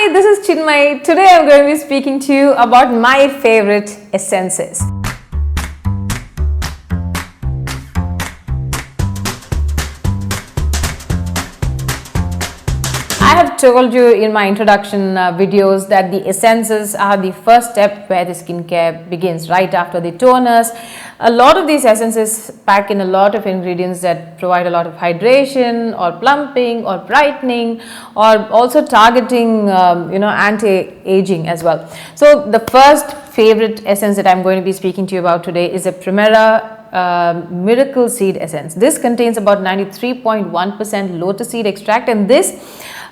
Hi, this is Chinmayi. Today I'm going to be speaking to you about my favorite essences. I have told you in my introduction videos that the essences are the first step where the skincare begins, right after the toners. A lot of these essences pack in a lot of ingredients that provide a lot of hydration or plumping or brightening or also targeting anti-aging as well. So the first favorite essence that I'm going to be speaking to you about today is a Primera miracle seed essence. This contains about 93.1% lotus seed extract, and this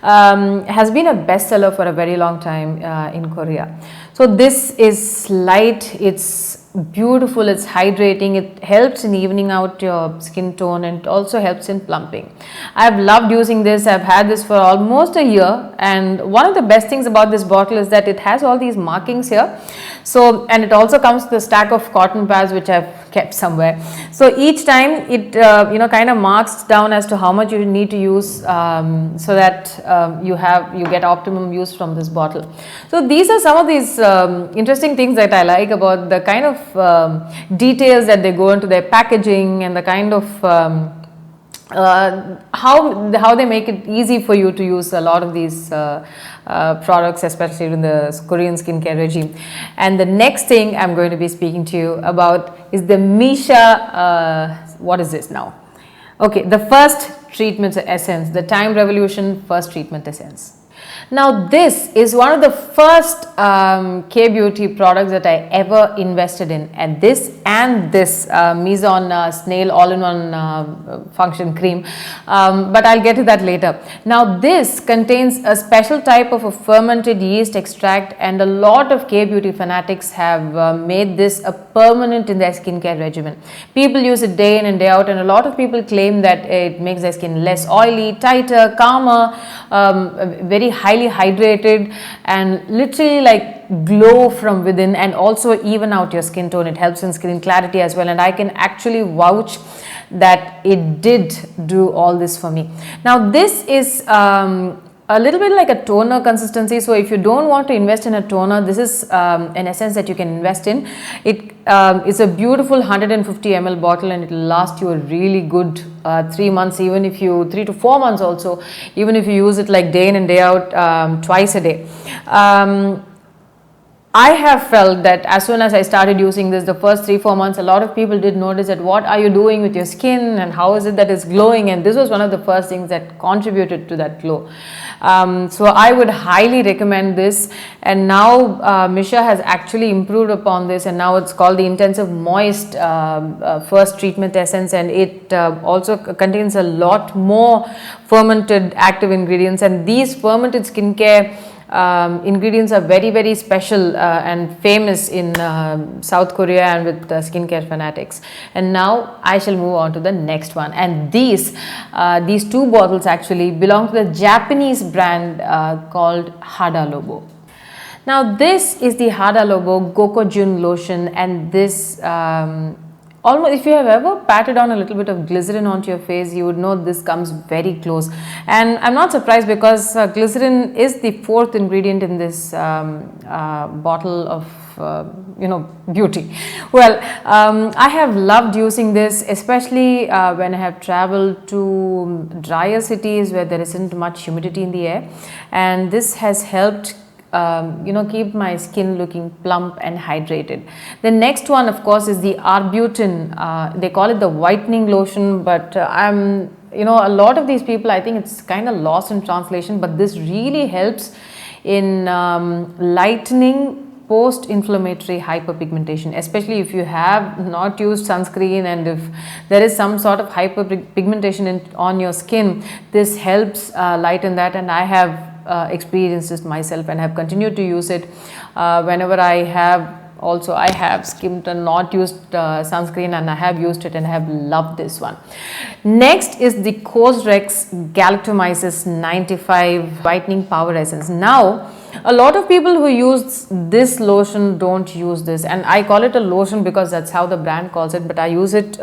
has been a bestseller for a very long time in Korea. So this is light, it's beautiful, it's hydrating, it helps in evening out your skin tone, and it also helps in plumping. I've loved using this. I've had this for almost a year, and one of the best things about this bottle is that it has all these markings here. So, and it also comes with a stack of cotton pads which I've kept somewhere. So each time it kind of marks down as to how much you need to use so that you get optimum use from this bottle. So these are some of these interesting things that I like about the kind of details that they go into their packaging, and the kind of how they make it easy for you to use a lot of these products, especially in the Korean skincare regime. And the next thing I'm going to be speaking to you about is the Missha, what is this now? Okay, the first treatment essence, the Time Revolution first treatment essence. Now this is one of the first K-beauty products that I ever invested in, and this Mizon snail all-in-one function cream, but I'll get to that later. Now this contains a special type of a fermented yeast extract, and a lot of K-beauty fanatics have made this a permanent in their skincare regimen. People use it day in and day out, and a lot of people claim that it makes their skin less oily, tighter, calmer, very highly hydrated, and literally like glow from within, and also even out your skin tone. It helps in skin clarity as well, and I can actually vouch that it did do all this for me. Now this is a little bit like a toner consistency, so if you don't want to invest in a toner, this is an essence that you can invest in. It is a beautiful 150 ml bottle, and it will last you a really good 3 months, even if you 3 to 4 months also, even if you use it like day in and day out, twice a day. I have felt that as soon as I started using this, the first 3-4 months, a lot of people did notice that what are you doing with your skin and how is it that it's glowing, and this was one of the first things that contributed to that glow. So I would highly recommend this, and now Missha has actually improved upon this, and now it's called the Intensive Moist First Treatment Essence, and it also contains a lot more fermented active ingredients, and these fermented skincare ingredients are very, very special and famous in South Korea and with skincare fanatics. And now I shall move on to the next one, and these two bottles actually belong to the Japanese brand called Hada Labo. Now this is the Hada Labo Gokojun lotion, and this almost, if you have ever patted on a little bit of glycerin onto your face, you would know this comes very close. And I'm not surprised, because glycerin is the 4th ingredient in this bottle of beauty. Well, I have loved using this, especially when I have traveled to drier cities where there isn't much humidity in the air, and this has helped keep my skin looking plump and hydrated. The next one, of course, is the Arbutin. They call it the whitening lotion, but a lot of these people, I think it's kind of lost in translation, but this really helps in lightening post-inflammatory hyperpigmentation, especially if you have not used sunscreen and if there is some sort of hyperpigmentation on your skin. This helps lighten that, and I have experienced this myself and have continued to use it whenever I have skimmed and not used sunscreen, and I have used it and have loved this one. Next is the Cosrx Galactomyces 95 Whitening Power Essence. Now a lot of people who use this lotion don't use this, and I call it a lotion because that's how the brand calls it, but I use it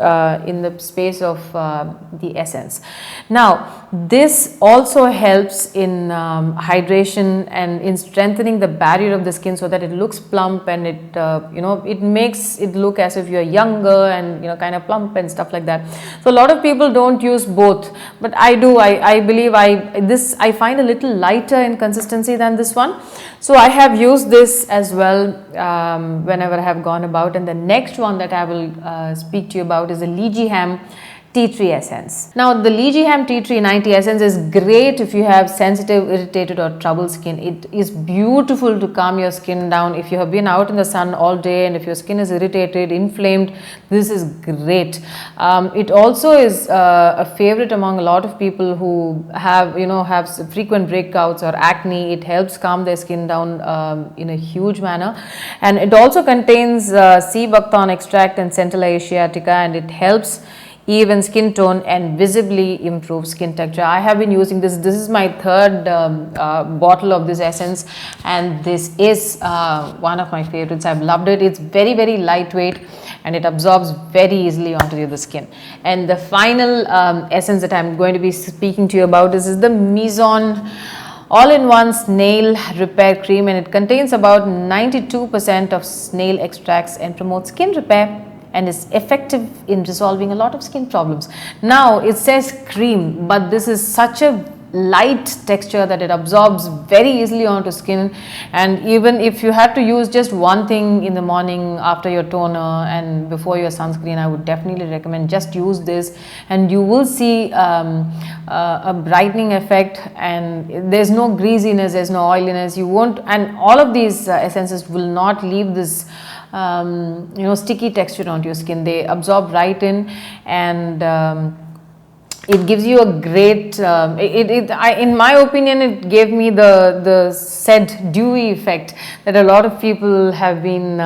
in the space of the essence. Now this also helps in hydration and in strengthening the barrier of the skin so that it looks plump, and it it makes it look as if you're younger and kind of plump and stuff like that. So a lot of people don't use both, but I do. I believe I find a little lighter in consistency than this one, so I have used this as well whenever I have gone about. And the next one that I will speak to you about is the Leejiham T3 essence. Now the Leejiham T3 90 essence is great if you have sensitive, irritated or troubled skin. It is beautiful to calm your skin down if you have been out in the sun all day and if your skin is irritated, inflamed. This is great. It also is a favorite among a lot of people who have frequent breakouts or acne. It helps calm their skin down in a huge manner, and it also contains sea buckthorn extract and Centella asiatica, and it helps even skin tone and visibly improve skin texture. I have been using this. This is my third bottle of this essence, and this is one of my favorites. I've loved it. It's very, very lightweight and it absorbs very easily onto the skin. And the final essence that I'm going to be speaking to you about is the Mizon all-in-one snail repair cream, and it contains about 92% of snail extracts and promotes skin repair and is effective in resolving a lot of skin problems. Now it says cream, but this is such a light texture that it absorbs very easily onto skin, and even if you have to use just one thing in the morning after your toner and before your sunscreen, I would definitely recommend just use this, and you will see a brightening effect, and there's no greasiness, there's no oiliness, you won't, and all of these essences will not leave this sticky texture onto your skin. They absorb right in, and it gives you a great in my opinion, it gave me the said dewy effect that a lot of people have been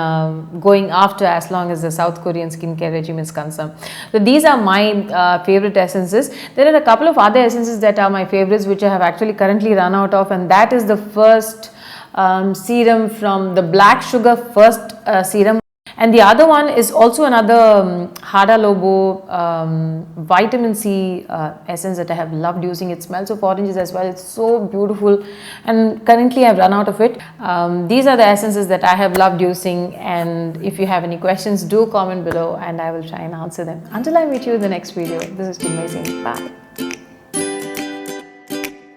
going after as long as the South Korean skincare regime is concerned. So these are my favorite essences. There are a couple of other essences that are my favorites, which I have actually currently run out of, and that is the first serum from the black sugar first serum, and the other one is also another Hada Labo vitamin C essence that I have loved using. It smells of oranges as well. It's so beautiful, and currently I've run out of it. These are the essences that I have loved using, and if you have any questions, do comment below and I will try and answer them. Until I meet you in the next video, this is Chinmayi saying bye.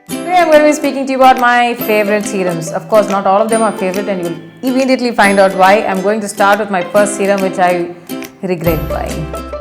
Today I'm going to be speaking to you about my favorite serums. Of course, not all of them are favorite, and you'll immediately find out why. I'm going to start with my first serum, which I regret buying.